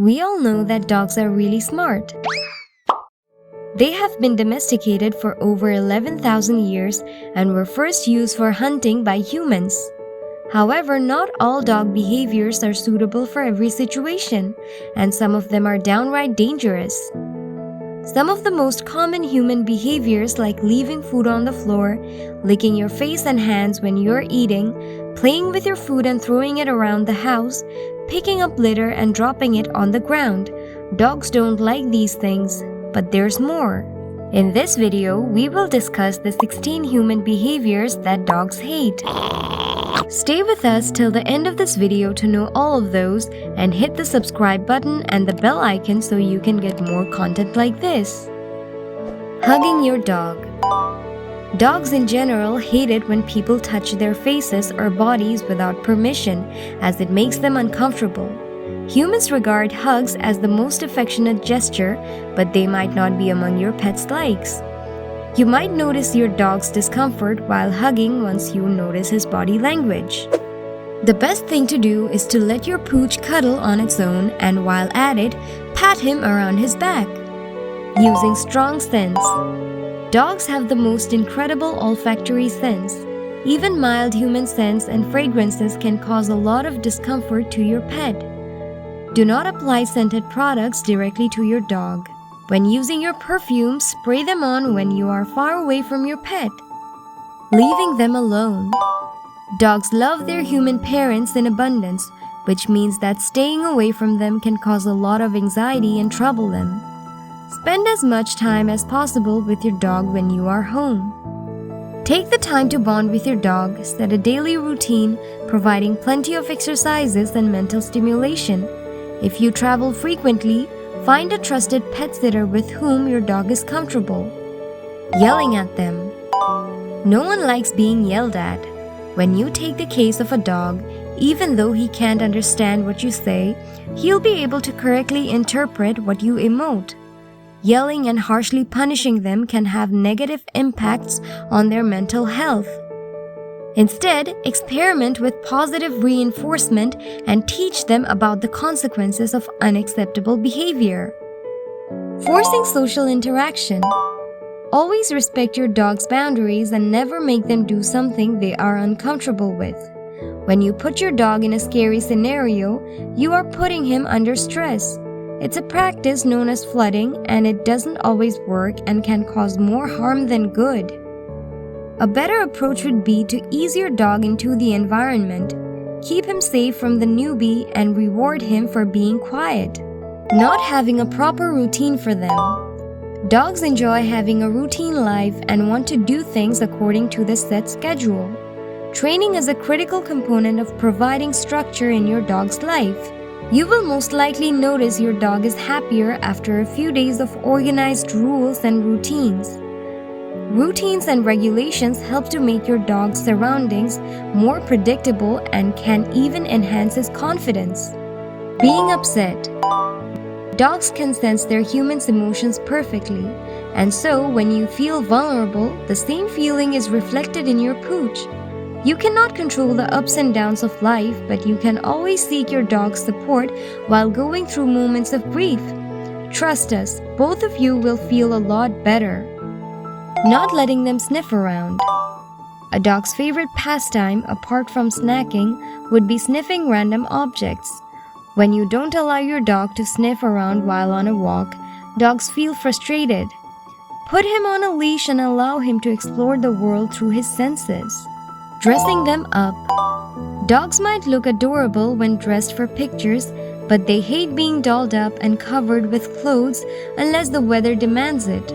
We all know that dogs are really smart. They have been domesticated for over 11,000 years and were first used for hunting by humans. However, not all dog behaviors are suitable for every situation, and some of them are downright dangerous. Some of the most common human behaviors, like leaving food on the floor, licking your face and hands when you're eating, playing with your food and throwing it around the house, picking up litter and dropping it on the ground. Dogs don't like these things, but there's more. In this video, we will discuss the 16 human behaviors that dogs hate. Stay with us till the end of this video to know all of those, and hit the subscribe button and the bell icon so you can get more content like this. Hugging your dog. Dogs in general hate it when people touch their faces or bodies without permission, as it makes them uncomfortable. Humans regard hugs as the most affectionate gesture, but they might not be among your pet's likes. You might notice your dog's discomfort while hugging once you notice his body language. The best thing to do is to let your pooch cuddle on its own, and while at it, pat him around his back. Using strong scents. Dogs have the most incredible olfactory sense. Even mild human scents and fragrances can cause a lot of discomfort to your pet. Do not apply scented products directly to your dog. When using your perfume, spray them on when you are far away from your pet. Leaving them alone. Dogs love their human parents in abundance, which means that staying away from them can cause a lot of anxiety and trouble them. Spend as much time as possible with your dog when you are home. Take the time to bond with your dog, set a daily routine, providing plenty of exercises and mental stimulation. If you travel frequently, find a trusted pet sitter with whom your dog is comfortable. Yelling at them. No one likes being yelled at. When you take the case of a dog, even though he can't understand what you say, he'll be able to correctly interpret what you emote. Yelling and harshly punishing them can have negative impacts on their mental health. Instead, experiment with positive reinforcement and teach them about the consequences of unacceptable behavior. Forcing social interaction. Always respect your dog's boundaries and never make them do something they are uncomfortable with. When you put your dog in a scary scenario, you are putting him under stress. It's a practice known as flooding, and it doesn't always work and can cause more harm than good. A better approach would be to ease your dog into the environment, keep him safe from the newbie, and reward him for being quiet. Not having a proper routine for them. Dogs enjoy having a routine life and want to do things according to the set schedule. Training is a critical component of providing structure in your dog's life. You will most likely notice your dog is happier after a few days of organized rules and routines. Routines and regulations help to make your dog's surroundings more predictable and can even enhance his confidence. Being upset. Dogs can sense their humans' emotions perfectly, and so when you feel vulnerable, the same feeling is reflected in your pooch. You cannot control the ups and downs of life, but you can always seek your dog's support while going through moments of grief. Trust us, both of you will feel a lot better. Not letting them sniff around. A dog's favorite pastime, apart from snacking, would be sniffing random objects. When you don't allow your dog to sniff around while on a walk, dogs feel frustrated. Put him on a leash and allow him to explore the world through his senses. Dressing them up. Dogs might look adorable when dressed for pictures, but they hate being dolled up and covered with clothes unless the weather demands it.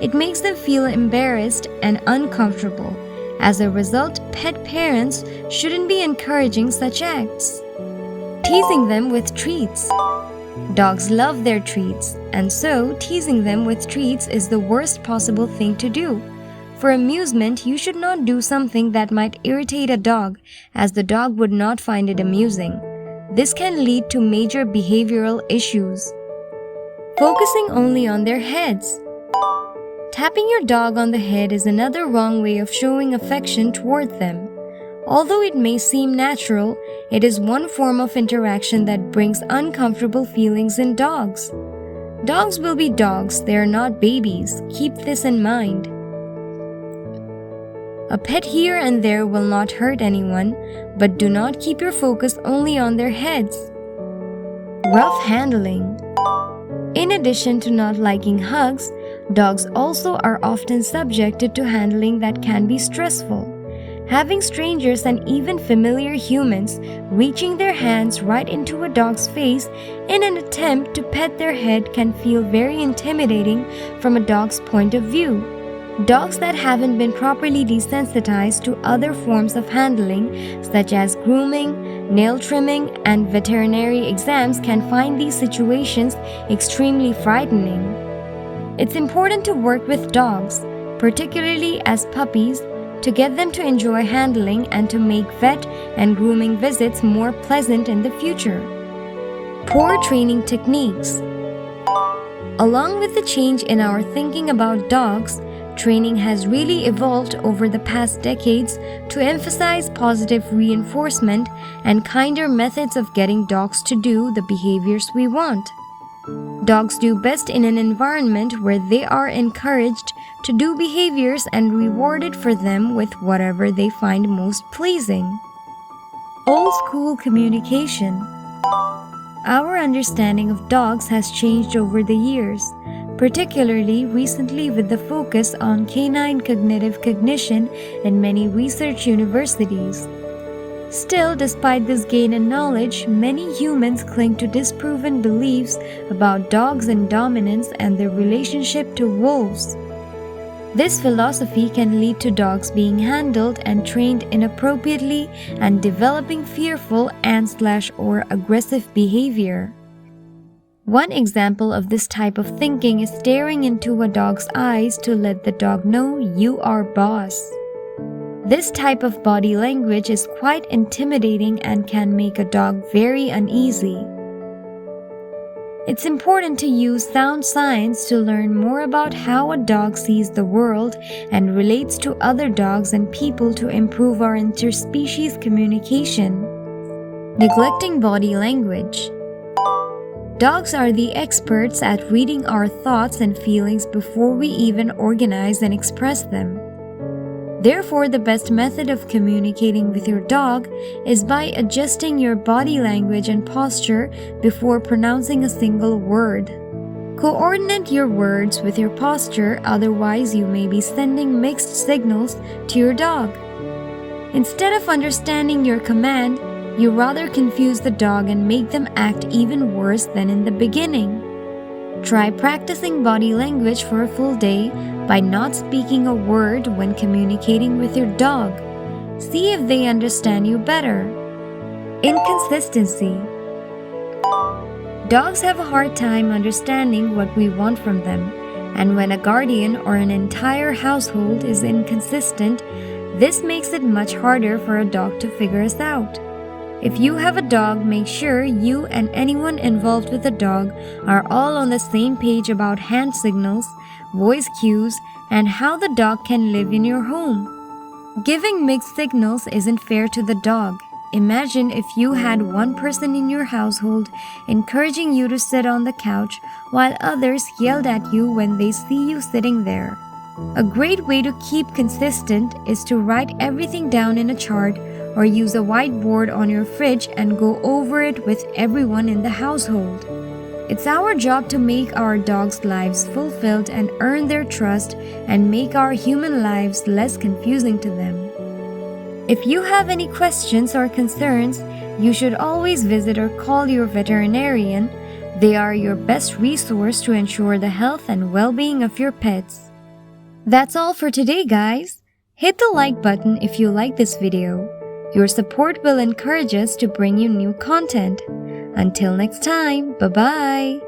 It makes them feel embarrassed and uncomfortable. As a result, pet parents shouldn't be encouraging such acts. Teasing them with treats. Dogs love their treats, and so teasing them with treats is the worst possible thing to do. For amusement, you should not do something that might irritate a dog, as the dog would not find it amusing. This can lead to major behavioral issues. Focusing only on their heads. Tapping your dog on the head is another wrong way of showing affection toward them. Although it may seem natural, it is one form of interaction that brings uncomfortable feelings in dogs. Dogs will be dogs, they are not babies. Keep this in mind. A pet here and there will not hurt anyone, but do not keep your focus only on their heads. Rough handling. In addition to not liking hugs, dogs also are often subjected to handling that can be stressful. Having strangers and even familiar humans reaching their hands right into a dog's face in an attempt to pet their head can feel very intimidating from a dog's point of view. Dogs that haven't been properly desensitized to other forms of handling, such as grooming, nail trimming, and veterinary exams, can find these situations extremely frightening. It's important to work with dogs, particularly as puppies, to get them to enjoy handling and to make vet and grooming visits more pleasant in the future. Poor training techniques. Along with the change in our thinking about dogs, training has really evolved over the past decades to emphasize positive reinforcement and kinder methods of getting dogs to do the behaviors we want. Dogs do best in an environment where they are encouraged to do behaviors and rewarded for them with whatever they find most pleasing. Old school communication. Our understanding of dogs has changed over the years, particularly recently with the focus on canine cognitive cognition in many research universities. Still, despite this gain in knowledge, many humans cling to disproven beliefs about dogs and dominance and their relationship to wolves. This philosophy can lead to dogs being handled and trained inappropriately and developing fearful and/or aggressive behavior. One example of this type of thinking is staring into a dog's eyes to let the dog know you are boss. This type of body language is quite intimidating and can make a dog very uneasy. It's important to use sound science to learn more about how a dog sees the world and relates to other dogs and people to improve our interspecies communication. Neglecting body language. Dogs are the experts at reading our thoughts and feelings before we even organize and express them. Therefore, the best method of communicating with your dog is by adjusting your body language and posture before pronouncing a single word. Coordinate your words with your posture, otherwise you may be sending mixed signals to your dog. Instead of understanding your command, you rather confuse the dog and make them act even worse than in the beginning. Try practicing body language for a full day by not speaking a word when communicating with your dog. See if they understand you better. Inconsistency. Dogs have a hard time understanding what we want from them, and when a guardian or an entire household is inconsistent, this makes it much harder for a dog to figure us out. If you have a dog, make sure you and anyone involved with the dog are all on the same page about hand signals, voice cues, and how the dog can live in your home. Giving mixed signals isn't fair to the dog. Imagine if you had one person in your household encouraging you to sit on the couch while others yelled at you when they see you sitting there. A great way to keep consistent is to write everything down in a chart or use a whiteboard on your fridge and go over it with everyone in the household. It's our job to make our dogs' lives fulfilled and earn their trust and make our human lives less confusing to them. If you have any questions or concerns, you should always visit or call your veterinarian. They are your best resource to ensure the health and well-being of your pets. That's all for today, guys. Hit the like button if you like this video. Your support will encourage us to bring you new content. Until next time, bye-bye!